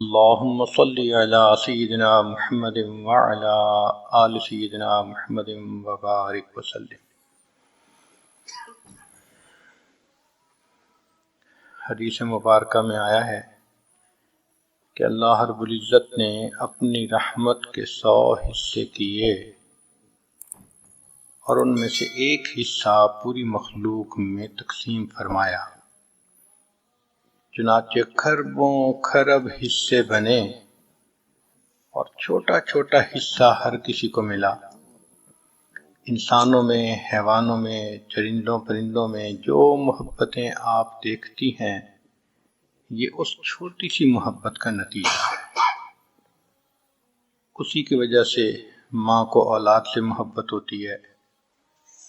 اللهم صل على سيدنا محمد وعلى آل سيدنا محمد وبارك وسلم۔ حدیث مبارکہ میں آیا ہے کہ اللہ رب العزت نے اپنی رحمت کے 100 حصے کیے اور ان میں سے ایک حصہ پوری مخلوق میں تقسیم فرمایا، چنانچہ کھربوں کھرب حصے بنے اور چھوٹا چھوٹا حصہ ہر کسی کو ملا۔ انسانوں میں، حیوانوں میں، چرندوں پرندوں میں جو محبتیں آپ دیکھتی ہیں یہ اس چھوٹی سی محبت کا نتیجہ ہے۔ اسی کی وجہ سے ماں کو اولاد سے محبت ہوتی ہے،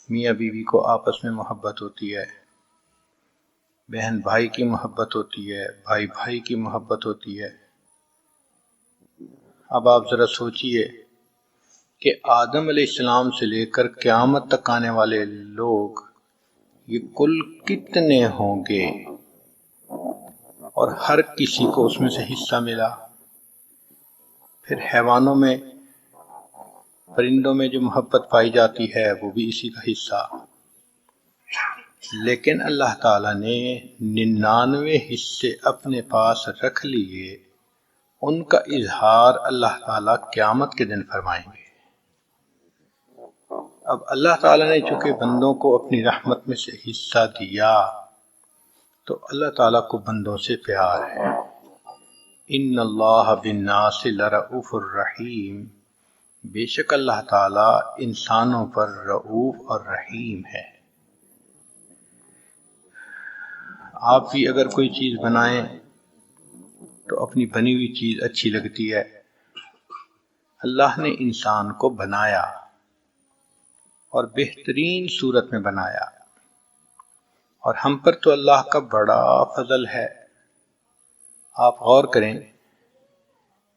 میاں بیوی کو آپس میں محبت ہوتی ہے، بہن بھائی کی محبت ہوتی ہے، بھائی بھائی کی محبت ہوتی ہے۔ اب آپ ذرا سوچئے کہ آدم علیہ السلام سے لے کر قیامت تک آنے والے لوگ یہ کل کتنے ہوں گے، اور ہر کسی کو اس میں سے حصہ ملا۔ پھر حیوانوں میں، پرندوں میں جو محبت پائی جاتی ہے وہ بھی اسی کا حصہ، لیکن اللہ تعالیٰ نے 99 حصے اپنے پاس رکھ لیے، ان کا اظہار اللہ تعالیٰ قیامت کے دن فرمائیں گے۔ اب اللہ تعالیٰ نے چونکہ بندوں کو اپنی رحمت میں سے حصہ دیا تو اللہ تعالیٰ کو بندوں سے پیار ہے۔ ان اللہ بالناس لرؤوف الرحیم، بے شک اللہ تعالیٰ انسانوں پر رؤوف اور رحیم ہے۔ آپ بھی اگر کوئی چیز بنائیں تو اپنی بنی ہوئی چیز اچھی لگتی ہے۔ اللہ نے انسان کو بنایا اور بہترین صورت میں بنایا، اور ہم پر تو اللہ کا بڑا فضل ہے۔ آپ غور کریں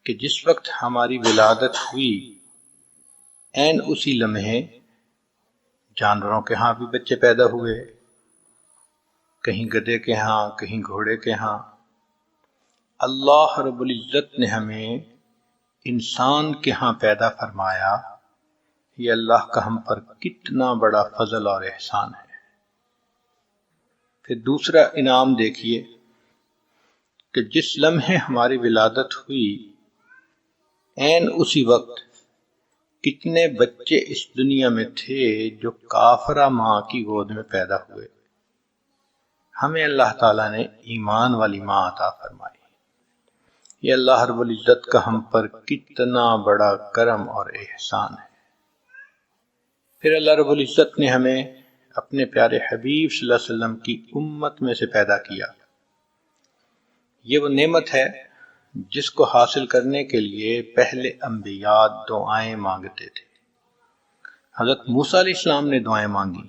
کہ جس وقت ہماری ولادت ہوئی عین اسی لمحے جانوروں کے ہاں بھی بچے پیدا ہوئے، کہیں گدھے کے ہاں، کہیں گھوڑے کے ہاں۔ اللہ رب العزت نے ہمیں انسان کے ہاں پیدا فرمایا، یہ اللہ کا ہم پر کتنا بڑا فضل اور احسان ہے۔ پھر دوسرا انعام دیکھیے کہ جس لمحے ہماری ولادت ہوئی عین اسی وقت کتنے بچے اس دنیا میں تھے جو کافرہ ماں کی گود میں پیدا ہوئے۔ ہمیں اللہ تعالیٰ نے ایمان والی ماں عطا فرمائی۔ یہ اللہ رب العزت کا ہم پر کتنا بڑا کرم اور احسان ہے۔ پھر اللہ رب العزت نے ہمیں اپنے پیارے حبیب صلی اللہ علیہ وسلم کی امت میں سے پیدا کیا۔ یہ وہ نعمت ہے جس کو حاصل کرنے کے لیے پہلے انبیاء دعائیں مانگتے تھے۔ حضرت موسیٰ علیہ السلام نے دعائیں مانگی،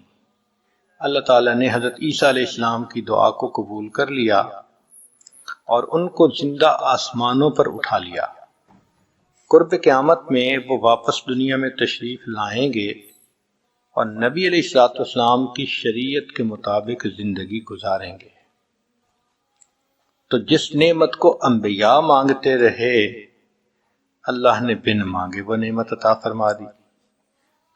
اللہ تعالیٰ نے حضرت عیسیٰ علیہ السلام کی دعا کو قبول کر لیا اور ان کو زندہ آسمانوں پر اٹھا لیا۔ قرب قیامت میں وہ واپس دنیا میں تشریف لائیں گے اور نبی علیہ السلام کی شریعت کے مطابق زندگی گزاریں گے۔ تو جس نعمت کو انبیاء مانگتے رہے اللہ نے بن مانگے وہ نعمت عطا فرما دی۔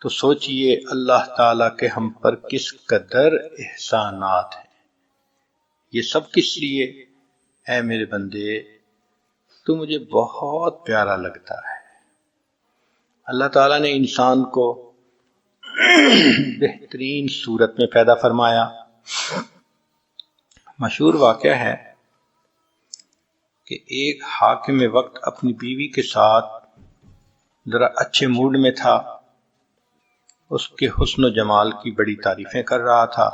تو سوچئے اللہ تعالیٰ کے ہم پر کس قدر احسانات ہیں۔ یہ سب کس لیے؟ اے میرے بندے، تو مجھے بہت پیارا لگتا ہے۔ اللہ تعالیٰ نے انسان کو بہترین صورت میں پیدا فرمایا۔ مشہور واقعہ ہے کہ ایک حاکم وقت اپنی بیوی کے ساتھ ذرا اچھے موڈ میں تھا، اس کے حسن و جمال کی بڑی تعریفیں کر رہا تھا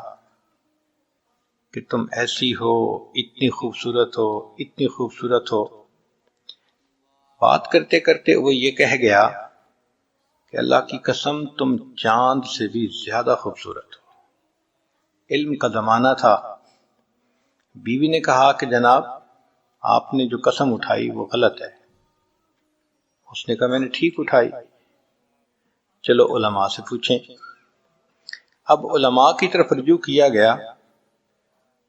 کہ تم ایسی ہو، اتنی خوبصورت ہو، اتنی خوبصورت ہو۔ بات کرتے کرتے وہ یہ کہہ گیا کہ اللہ کی قسم تم چاند سے بھی زیادہ خوبصورت ہو۔ علم کا زمانہ تھا۔ بیوی نے کہا کہ جناب آپ نے جو قسم اٹھائی وہ غلط ہے۔ اس نے کہا میں نے ٹھیک اٹھائی، چلو علماء سے پوچھیں۔ اب علماء کی طرف رجوع کیا گیا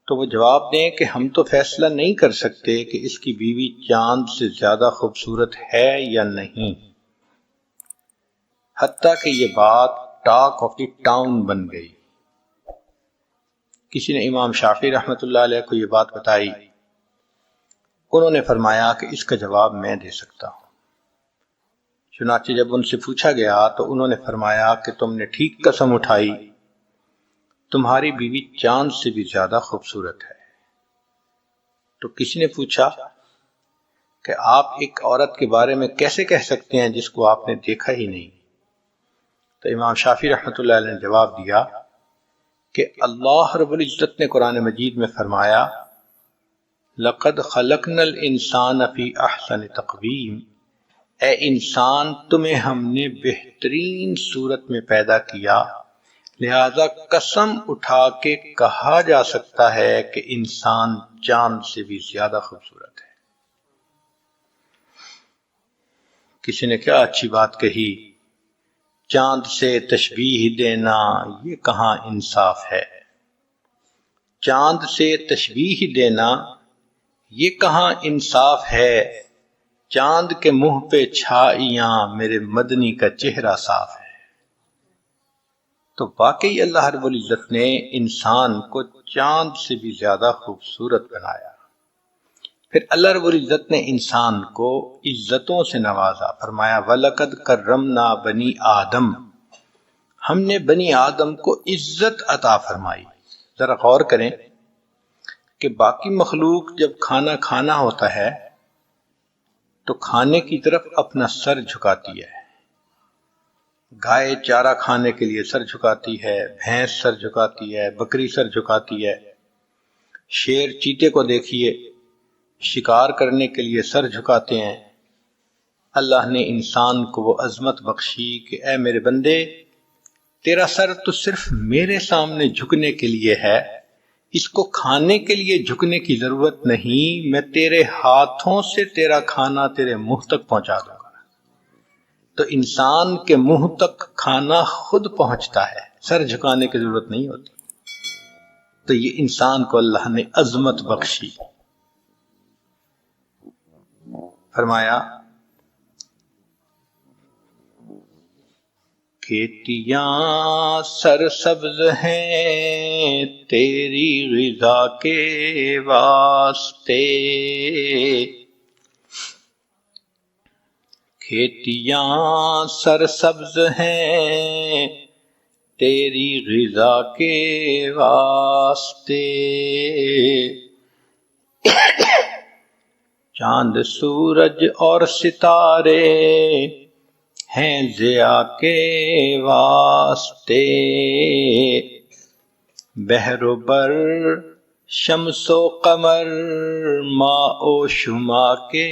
تو وہ جواب دیں کہ ہم تو فیصلہ نہیں کر سکتے کہ اس کی بیوی چاند سے زیادہ خوبصورت ہے یا نہیں، حتیٰ کہ یہ بات ٹاک آف دی ٹاؤن بن گئی۔ کسی نے امام شافعی رحمۃ اللہ علیہ کو یہ بات بتائی، انہوں نے فرمایا کہ اس کا جواب میں دے سکتا ہوں۔ چنانچہ جب ان سے پوچھا گیا تو انہوں نے فرمایا کہ تم نے ٹھیک قسم اٹھائی، تمہاری بیوی چاند سے بھی زیادہ خوبصورت ہے۔ تو کسی نے پوچھا کہ آپ ایک عورت کے بارے میں کیسے کہہ سکتے ہیں جس کو آپ نے دیکھا ہی نہیں؟ تو امام شافعی رحمۃ اللہ علیہ نے جواب دیا کہ اللہ رب العزت نے قرآن مجید میں فرمایا لَقَدْ خَلَقْنَا الْإِنسَانَ فِي أَحْسَنِ تَقْوِيمٍ، اے انسان تمہیں ہم نے بہترین صورت میں پیدا کیا، لہذا قسم اٹھا کے کہا جا سکتا ہے کہ انسان چاند سے بھی زیادہ خوبصورت ہے۔ کسی نے کیا اچھی بات کہی، چاند سے تشبیہ دینا یہ کہاں انصاف ہے، چاند سے تشبیہ دینا یہ کہاں انصاف ہے، چاند کے منہ پہ چھائیاں میرے مدنی کا چہرہ صاف ہے۔ تو واقعی اللہ رب العزت نے انسان کو چاند سے بھی زیادہ خوبصورت بنایا۔ پھر اللہ رب العزت نے انسان کو عزتوں سے نوازا، فرمایا وَلَقَدْ كَرَّمْنَا بَنِي آدم، ہم نے بنی آدم کو عزت عطا فرمائی۔ ذرا غور کریں کہ باقی مخلوق جب کھانا کھانا ہوتا ہے تو کھانے کی طرف اپنا سر جھکاتی ہے، گائے چارہ کھانے کے لیے سر جھکاتی ہے، بھینس سر جھکاتی ہے، بکری سر جھکاتی ہے، شیر چیتے کو دیکھیے شکار کرنے کے لیے سر جھکاتے ہیں۔ اللہ نے انسان کو وہ عظمت بخشی کہ اے میرے بندے، تیرا سر تو صرف میرے سامنے جھکنے کے لیے ہے، اس کو کھانے کے لیے جھکنے کی ضرورت نہیں، میں تیرے ہاتھوں سے تیرا کھانا تیرے منہ تک پہنچا دوں گا۔ تو انسان کے منہ تک کھانا خود پہنچتا ہے، سر جھکانے کی ضرورت نہیں ہوتی۔ تو یہ انسان کو اللہ نے عظمت بخشی۔ فرمایا کھیتیاں سرسبز ہیں تیری غذا کے واسطے، کھیتیاں سرسبز ہیں تیری غذا کے واسطے، چاند سورج اور ستارے ہیں ضیاء کے واسطے، بحر و بر شمس و قمر ماء و شما کے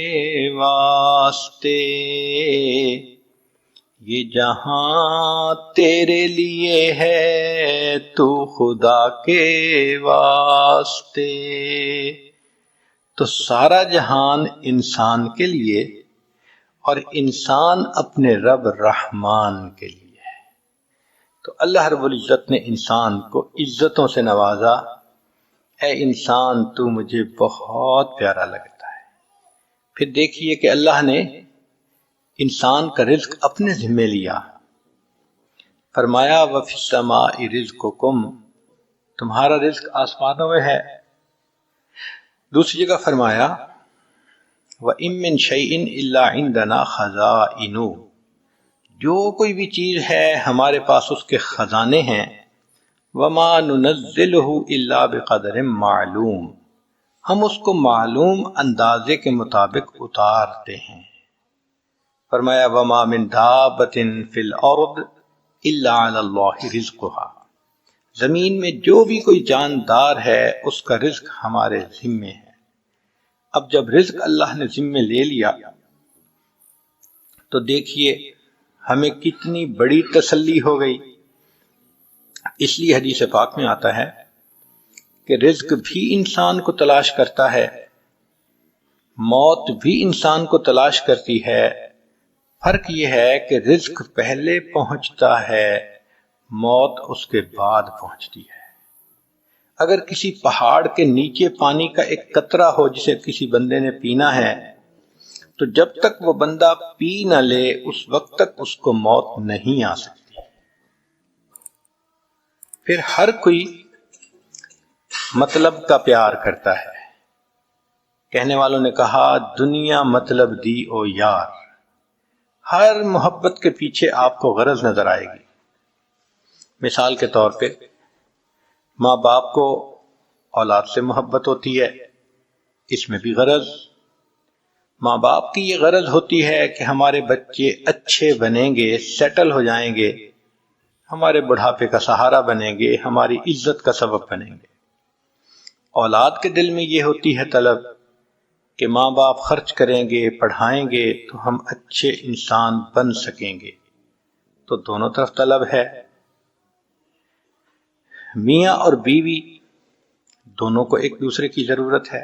واسطے، یہ جہاں تیرے لیے ہے تو خدا کے واسطے۔ تو سارا جہان انسان کے لیے اور انسان اپنے رب رحمان کے لیے ہے۔ تو اللہ رب العزت نے انسان کو عزتوں سے نوازا، اے انسان تو مجھے بہت پیارا لگتا ہے۔ پھر دیکھیے کہ اللہ نے انسان کا رزق اپنے ذمہ لیا، فرمایا وَفِي السَّمَاءِ رِزْقُكُمْ، تمہارا رزق آسمانوں میں ہے۔ دوسری جگہ فرمایا وَإِن مِّن شَيْءٍ إِلَّا عِندَنَا خَزَائِنُهُ، جو کوئی بھی چیز ہے ہمارے پاس اس کے خزانے ہیں، وَمَا نُنَزِّلُهُ إِلَّا بِقَدْرٍ مَّعْلُومٍ، ہم اس کو معلوم اندازے کے مطابق اتارتے ہیں۔ فرمایا وَمَا مِن دَابَّةٍ فِي الْأَرْضِ إِلَّا عَلَى اللَّهِ رِزْقُهَا، زمین میں جو بھی کوئی جاندار ہے اس کا رزق ہمارے ذمے ہے۔ اب جب رزق اللہ نے ذمے لے لیا تو دیکھیے ہمیں کتنی بڑی تسلی ہو گئی۔ اس لیے حدیث پاک میں آتا ہے کہ رزق بھی انسان کو تلاش کرتا ہے، موت بھی انسان کو تلاش کرتی ہے، فرق یہ ہے کہ رزق پہلے پہنچتا ہے، موت اس کے بعد پہنچتی ہے۔ اگر کسی پہاڑ کے نیچے پانی کا ایک قطرہ ہو جسے کسی بندے نے پینا ہے، تو جب تک وہ بندہ پی نہ لے اس وقت تک اس کو موت نہیں آ سکتی۔ پھر ہر کوئی مطلب کا پیار کرتا ہے۔ کہنے والوں نے کہا دنیا مطلب دی او یار، ہر محبت کے پیچھے آپ کو غرض نظر آئے گی۔ مثال کے طور پہ ماں باپ کو اولاد سے محبت ہوتی ہے، اس میں بھی غرض۔ ماں باپ کی یہ غرض ہوتی ہے کہ ہمارے بچے اچھے بنیں گے، سیٹل ہو جائیں گے، ہمارے بڑھاپے کا سہارا بنیں گے، ہماری عزت کا سبب بنیں گے۔ اولاد کے دل میں یہ ہوتی ہے طلب کہ ماں باپ خرچ کریں گے، پڑھائیں گے تو ہم اچھے انسان بن سکیں گے۔ تو دونوں طرف طلب ہے۔ میاں اور بیوی دونوں کو ایک دوسرے کی ضرورت ہے۔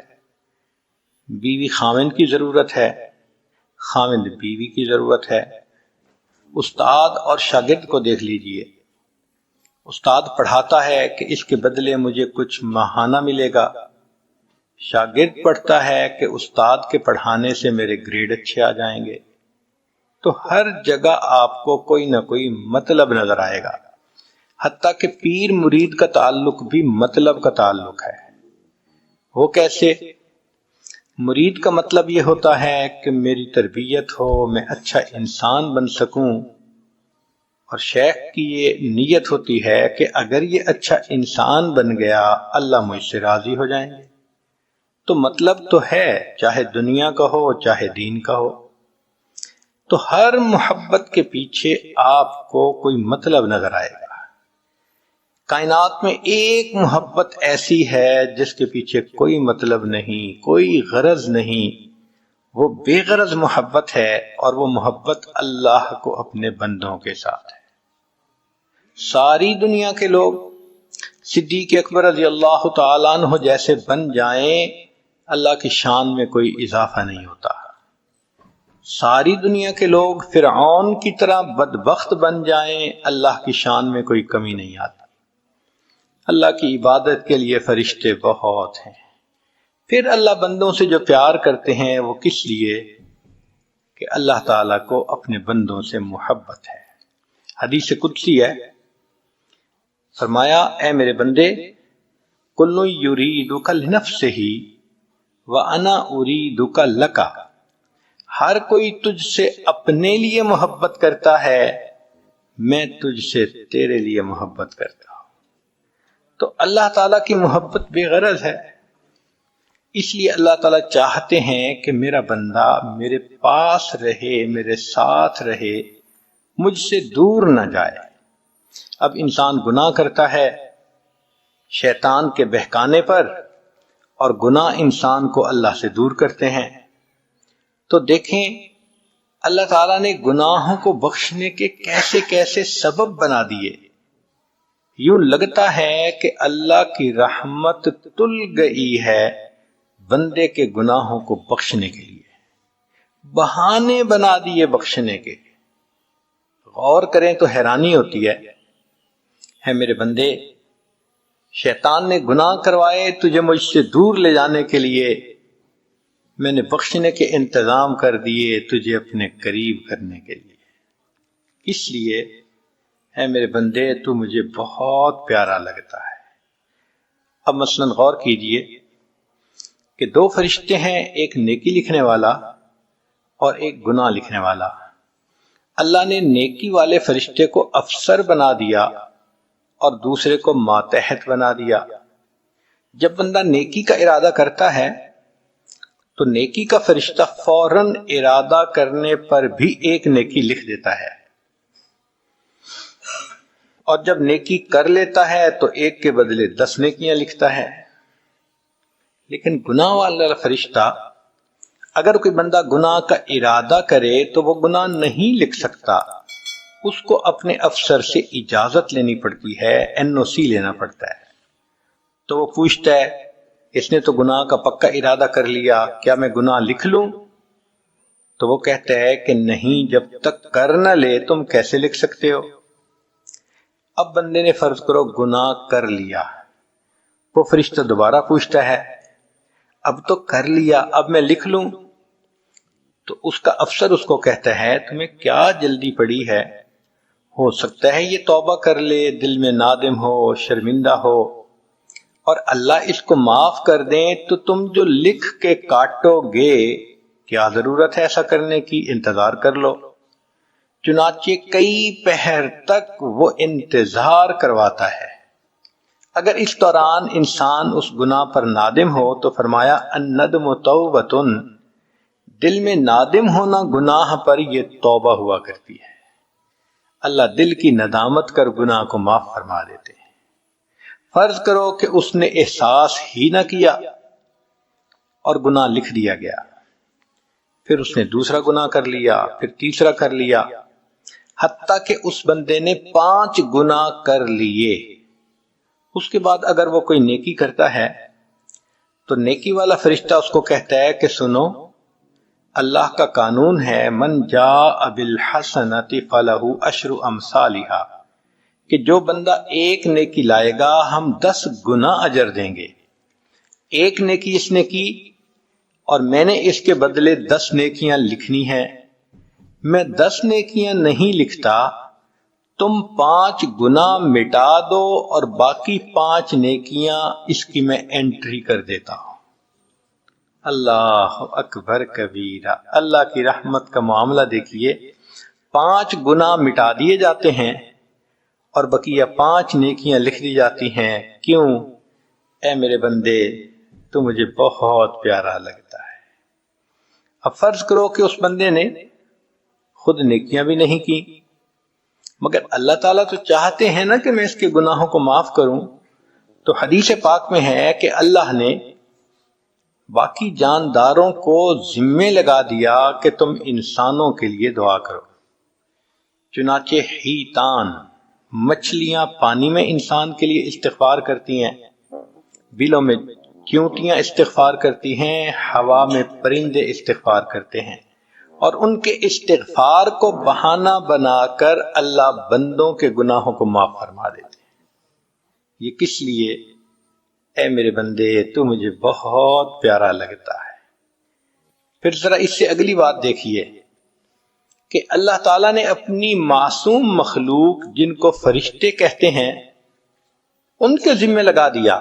بیوی خاوند کی ضرورت ہے، خاوند بیوی کی ضرورت ہے۔ استاد اور شاگرد کو دیکھ لیجئے، استاد پڑھاتا ہے کہ اس کے بدلے مجھے کچھ ماہانہ ملے گا، شاگرد پڑھتا ہے کہ استاد کے پڑھانے سے میرے گریڈ اچھے آ جائیں گے۔ تو ہر جگہ آپ کو کوئی نہ کوئی مطلب نظر آئے گا، حتیٰ کہ پیر مرید کا تعلق بھی مطلب کا تعلق ہے۔ وہ کیسے؟ مرید کا مطلب یہ ہوتا ہے کہ میری تربیت ہو، میں اچھا انسان بن سکوں، اور شیخ کی یہ نیت ہوتی ہے کہ اگر یہ اچھا انسان بن گیا اللہ مجھ سے راضی ہو جائیں گے۔ تو مطلب تو ہے، چاہے دنیا کا ہو چاہے دین کا ہو۔ تو ہر محبت کے پیچھے آپ کو کوئی مطلب نظر آئے گا۔ کائنات میں ایک محبت ایسی ہے جس کے پیچھے کوئی مطلب نہیں، کوئی غرض نہیں، وہ بے غرض محبت ہے، اور وہ محبت اللہ کو اپنے بندوں کے ساتھ ہے۔ ساری دنیا کے لوگ صدیق اکبر رضی اللہ تعالیٰ عنہ جیسے بن جائیں، اللہ کی شان میں کوئی اضافہ نہیں ہوتا۔ ساری دنیا کے لوگ فرعون کی طرح بدبخت بن جائیں، اللہ کی شان میں کوئی کمی نہیں آتی۔ اللہ کی عبادت کے لیے فرشتے بہت ہیں۔ پھر اللہ بندوں سے جو پیار کرتے ہیں وہ کس لیے؟ کہ اللہ تعالیٰ کو اپنے بندوں سے محبت ہے۔ حدیث قدسی ہے، فرمایا اے میرے بندے، کل یریدک لنفسہ وانا اریدک لک، ہر کوئی تجھ سے اپنے لیے محبت کرتا ہے، میں تجھ سے تیرے لیے محبت کرتا ہوں۔ تو اللہ تعالیٰ کی محبت بے غرض ہے، اس لیے اللہ تعالیٰ چاہتے ہیں کہ میرا بندہ میرے پاس رہے، میرے ساتھ رہے، مجھ سے دور نہ جائے۔ اب انسان گناہ کرتا ہے شیطان کے بہکانے پر، اور گناہ انسان کو اللہ سے دور کرتے ہیں۔ تو دیکھیں اللہ تعالیٰ نے گناہوں کو بخشنے کے کیسے کیسے سبب بنا دیے۔ یوں لگتا ہے کہ اللہ کی رحمت تل گئی ہے بندے کے گناہوں کو بخشنے کے لیے، بہانے بنا دیے بخشنے کے۔ غور کریں تو حیرانی ہوتی ہے میرے بندے، شیطان نے گناہ کروائے تجھے مجھ سے دور لے جانے کے لیے، میں نے بخشنے کے انتظام کر دیے تجھے اپنے قریب کرنے کے لیے۔ اس لیے اے میرے بندے تو مجھے بہت پیارا لگتا ہے۔ اب مثلا غور کیجئے کہ دو فرشتے ہیں، ایک نیکی لکھنے والا اور ایک گناہ لکھنے والا۔ اللہ نے نیکی والے فرشتے کو افسر بنا دیا اور دوسرے کو ماتحت بنا دیا۔ جب بندہ نیکی کا ارادہ کرتا ہے تو نیکی کا فرشتہ فوراً ارادہ کرنے پر بھی ایک نیکی لکھ دیتا ہے، اور جب نیکی کر لیتا ہے تو ایک کے بدلے 10 نیکیاں لکھتا ہے۔ لیکن گناہ والا فرشتہ، اگر کوئی بندہ گناہ کا ارادہ کرے تو وہ گناہ نہیں لکھ سکتا، اس کو اپنے افسر سے اجازت لینی پڑتی ہے، NOC لینا پڑتا ہے۔ تو وہ پوچھتا ہے اس نے تو گناہ کا پکا ارادہ کر لیا، کیا میں گناہ لکھ لوں؟ تو وہ کہتا ہے کہ نہیں، جب تک کر نہ لے تم کیسے لکھ سکتے ہو؟ اب بندے نے فرض کرو گناہ کر لیا، وہ فرشتہ دوبارہ پوچھتا ہے اب تو کر لیا، اب میں لکھ لوں؟ تو اس کا افسر اس کو کہتا ہے تمہیں کیا جلدی پڑی ہے، ہو سکتا ہے یہ توبہ کر لے، دل میں نادم ہو، شرمندہ ہو، اور اللہ اس کو معاف کر دیں تو تم جو لکھ کے کاٹو گے، کیا ضرورت ہے ایسا کرنے کی، انتظار کر لو۔ چنانچہ کئی پہر تک وہ انتظار کرواتا ہے۔ اگر اس دوران انسان اس گناہ پر نادم ہو تو فرمایا الندم توبۃ، دل میں نادم ہونا گناہ پر یہ توبہ ہوا کرتی ہے۔ اللہ دل کی ندامت کر گناہ کو معاف فرما دیتے ہیں۔ فرض کرو کہ اس نے احساس ہی نہ کیا اور گناہ لکھ دیا گیا، پھر اس نے دوسرا گناہ کر لیا، پھر تیسرا کر لیا، حتیٰ کہ اس بندے نے 5 گناہ کر لیے۔ اس کے بعد اگر وہ کوئی نیکی کرتا ہے تو نیکی والا فرشتہ اس کو کہتا ہے کہ سنو، اللہ کا قانون ہے من جاء بالحسنۃ فلہ عشر امثالھا، کہ جو بندہ ایک نیکی لائے گا ہم 10 گنا اجر دیں گے۔ ایک نیکی اس نے کی اور میں نے اس کے بدلے 10 نیکیاں لکھنی ہیں، میں 10 نیکیاں نہیں لکھتا، تم 5 گنا مٹا دو اور باقی 5 نیکیاں اس کی میں انٹری کر دیتا ہوں۔ اللہ اکبر کبیرہ، اللہ کی رحمت کا معاملہ دیکھیے، 5 گناہ مٹا دیے جاتے ہیں اور بقیہ 5 نیکیاں لکھ دی جاتی ہیں۔ کیوں؟ اے میرے بندے تو مجھے بہت پیارا لگتا ہے۔ اب فرض کرو کہ اس بندے نے خود نیکیاں بھی نہیں کی، مگر اللہ تعالیٰ تو چاہتے ہیں نا کہ میں اس کے گناہوں کو معاف کروں، تو حدیث پاک میں ہے کہ اللہ نے باقی جانداروں کو ذمے لگا دیا کہ تم انسانوں کے لیے دعا کرو۔ چنانچہ حیتان، مچھلیاں پانی میں انسان کے لیے استغفار کرتی ہیں، بلوں میں چیونٹیاں استغفار کرتی ہیں، ہوا میں پرندے استغفار کرتے ہیں، اور ان کے استغفار کو بہانہ بنا کر اللہ بندوں کے گناہوں کو معاف فرما دیتے ہیں۔ یہ کس لیے؟ اے میرے بندے تو مجھے بہت پیارا لگتا ہے۔ پھر ذرا اس سے اگلی بات دیکھیے کہ اللہ تعالیٰ نے اپنی معصوم مخلوق جن کو فرشتے کہتے ہیں ان کے ذمہ لگا دیا۔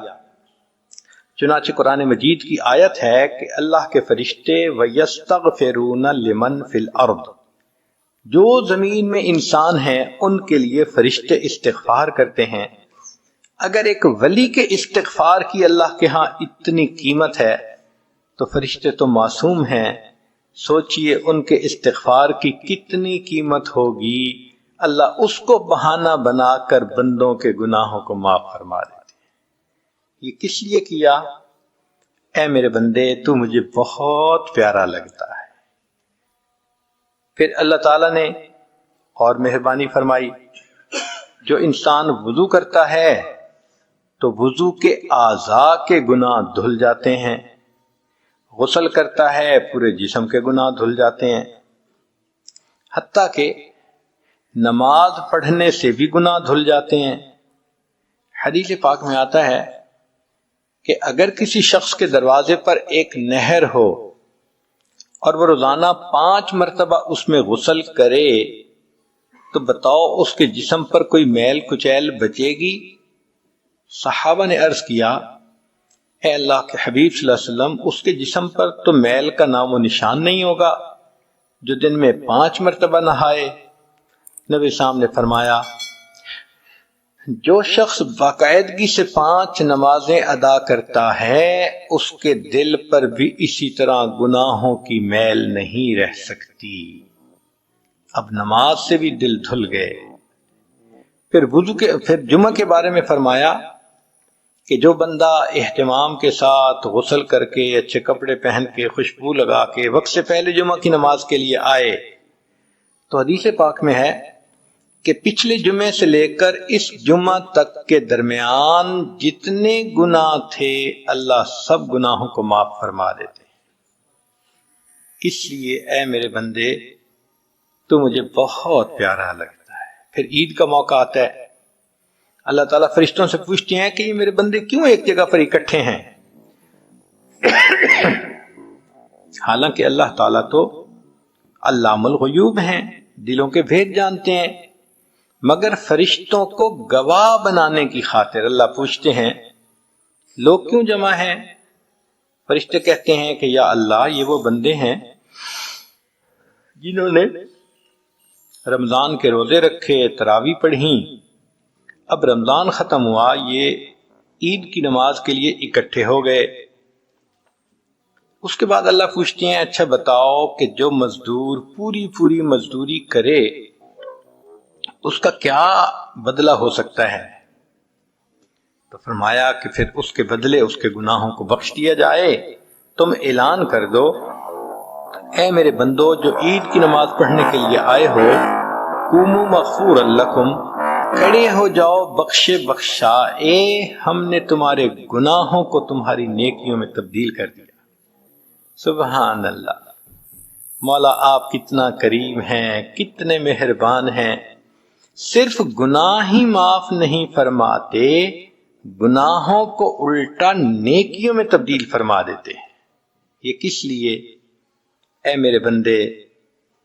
چنانچہ قرآن مجید کی آیت ہے کہ اللہ کے فرشتے وَيَسْتَغْفِرُونَ لِمَنْ فِي الْأَرْضِ، جو زمین میں انسان ہیں ان کے لیے فرشتے استغفار کرتے ہیں۔ اگر ایک ولی کے استغفار کی اللہ کے ہاں اتنی قیمت ہے تو فرشتے تو معصوم ہیں، سوچئے ان کے استغفار کی کتنی قیمت ہوگی۔ اللہ اس کو بہانہ بنا کر بندوں کے گناہوں کو معاف فرما دیتے ہیں۔ یہ کس لیے کیا؟ اے میرے بندے تو مجھے بہت پیارا لگتا ہے۔ پھر اللہ تعالیٰ نے اور مہربانی فرمائی، جو انسان وضو کرتا ہے تو وضو کے اعضاء کے گناہ دھل جاتے ہیں، غسل کرتا ہے پورے جسم کے گناہ دھل جاتے ہیں، حتیٰ کہ نماز پڑھنے سے بھی گناہ دھل جاتے ہیں۔ حدیث پاک میں آتا ہے کہ اگر کسی شخص کے دروازے پر ایک نہر ہو اور وہ روزانہ 5 مرتبہ اس میں غسل کرے تو بتاؤ اس کے جسم پر کوئی میل کچیل بچے گی؟ صحابہ نے عرض کیا اے اللہ کے حبیب صلی اللہ علیہ وسلم، اس کے جسم پر تو میل کا نام و نشان نہیں ہوگا جو دن میں 5 مرتبہ نہائے۔ نبی صاحب نے فرمایا جو شخص باقاعدگی سے 5 نمازیں ادا کرتا ہے اس کے دل پر بھی اسی طرح گناہوں کی میل نہیں رہ سکتی۔ اب نماز سے بھی دل دھل گئے۔ پھر جمعہ کے بارے میں فرمایا کہ جو بندہ اہتمام کے ساتھ غسل کر کے اچھے کپڑے پہن کے خوشبو لگا کے وقت سے پہلے جمعہ کی نماز کے لیے آئے تو حدیث پاک میں ہے کہ پچھلے جمعے سے لے کر اس جمعہ تک کے درمیان جتنے گناہ تھے اللہ سب گناہوں کو معاف فرما دیتے۔ اس لیے اے میرے بندے تو مجھے بہت پیارا لگتا ہے۔ پھر عید کا موقع آتا ہے، اللہ تعالیٰ فرشتوں سے پوچھتے ہیں کہ یہ میرے بندے کیوں ایک جگہ پر اکٹھے ہیں؟ حالانکہ اللہ تعالیٰ تو علام الغیوب ہیں، دلوں کے بھید جانتے ہیں، مگر فرشتوں کو گواہ بنانے کی خاطر اللہ پوچھتے ہیں لوگ کیوں جمع ہیں؟ فرشتے کہتے ہیں کہ یا اللہ یہ وہ بندے ہیں جنہوں نے رمضان کے روزے رکھے، تراویح پڑھی، اب رمضان ختم ہوا، یہ عید کی نماز کے لیے اکٹھے ہو گئے۔ اس کے بعد اللہ پوچھتے ہیں اچھا بتاؤ کہ جو مزدور پوری مزدوری کرے اس کا کیا بدلہ ہو سکتا ہے؟ تو فرمایا کہ پھر اس کے بدلے اس کے گناہوں کو بخش دیا جائے۔ تم اعلان کر دو اے میرے بندو جو عید کی نماز پڑھنے کے لیے آئے ہو، قوموا مغفورا لکم، کھڑے ہو جاؤ بخشائے، ہم نے تمہارے گناہوں کو تمہاری نیکیوں میں تبدیل کر دیا۔ سبحان اللہ، مولا آپ کتنا کریم ہیں، کتنے مہربان ہیں، صرف گناہ ہی معاف نہیں فرماتے، گناہوں کو الٹا نیکیوں میں تبدیل فرما دیتے ہیں۔ یہ کس لیے؟ اے میرے بندے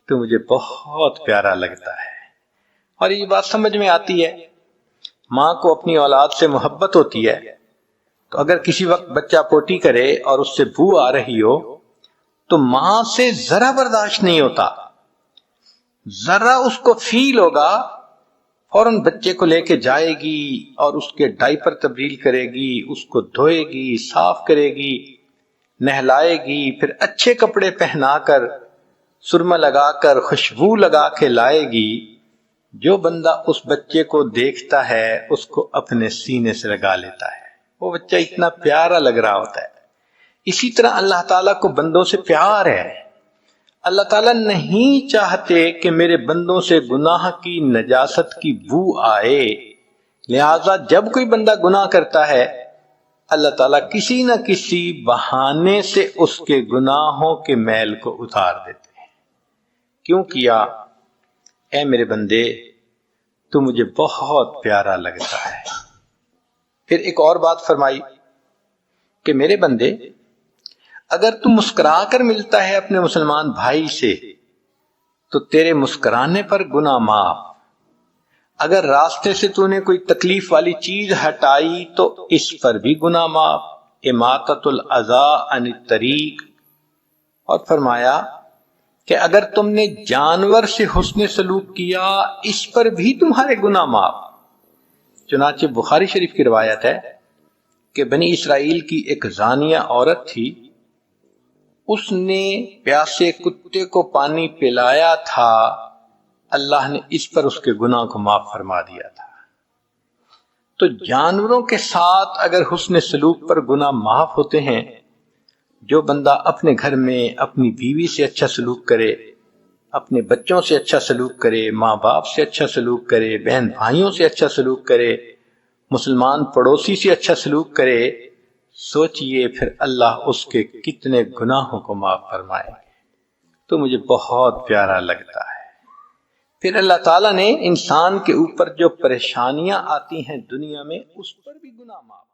تو مجھے بہت پیارا لگتا ہے۔ اور یہ بات سمجھ میں آتی ہے، ماں کو اپنی اولاد سے محبت ہوتی ہے، تو اگر کسی وقت بچہ پوٹی کرے اور اس سے بو آ رہی ہو تو ماں سے ذرا برداشت نہیں ہوتا، ذرا اس کو فیل ہوگا، فوراً بچے کو لے کے جائے گی اور اس کے ڈائپر تبدیل کرے گی، اس کو دھوئے گی، صاف کرے گی، نہلائے گی، پھر اچھے کپڑے پہنا کر، سرما لگا کر، خوشبو لگا کے لائے گی۔ جو بندہ اس بچے کو دیکھتا ہے اس کو اپنے سینے سے لگا لیتا ہے، وہ بچہ اتنا پیارا لگ رہا ہوتا ہے۔ اسی طرح اللہ تعالیٰ کو بندوں سے پیار ہے۔ اللہ تعالیٰ نہیں چاہتے کہ میرے بندوں سے گناہ کی نجاست کی بو آئے، لہذا جب کوئی بندہ گناہ کرتا ہے اللہ تعالیٰ کسی نہ کسی بہانے سے اس کے گناہوں کے میل کو اتار دیتے ہیں۔ کیوں کیا؟ اے میرے بندے تو مجھے بہت پیارا لگتا ہے۔ پھر ایک اور بات فرمائی کہ میرے بندے اگر تو مسکرا کر ملتا ہے اپنے مسلمان بھائی سے تو تیرے مسکرانے پر گناہ معاف، اگر راستے سے تو نے کوئی تکلیف والی چیز ہٹائی تو اس پر بھی گناہ معاف، اماطۃ الاذی عن الطریق۔ اور فرمایا کہ اگر تم نے جانور سے حسن سلوک کیا اس پر بھی تمہارے گناہ معاف۔ چنانچہ بخاری شریف کی روایت ہے کہ بنی اسرائیل کی ایک زانیہ عورت تھی، اس نے پیاسے کتے کو پانی پلایا تھا، اللہ نے اس پر اس کے گناہ کو معاف فرما دیا تھا۔ تو جانوروں کے ساتھ اگر حسن سلوک پر گناہ معاف ہوتے ہیں، جو بندہ اپنے گھر میں اپنی بیوی سے اچھا سلوک کرے، اپنے بچوں سے اچھا سلوک کرے، ماں باپ سے اچھا سلوک کرے، بہن بھائیوں سے اچھا سلوک کرے، مسلمان پڑوسی سے اچھا سلوک کرے، سوچئے پھر اللہ اس کے کتنے گناہوں کو معاف فرمائے گے۔ تو مجھے بہت پیارا لگتا ہے۔ پھر اللہ تعالیٰ نے انسان کے اوپر جو پریشانیاں آتی ہیں دنیا میں اس پر بھی گناہ معاف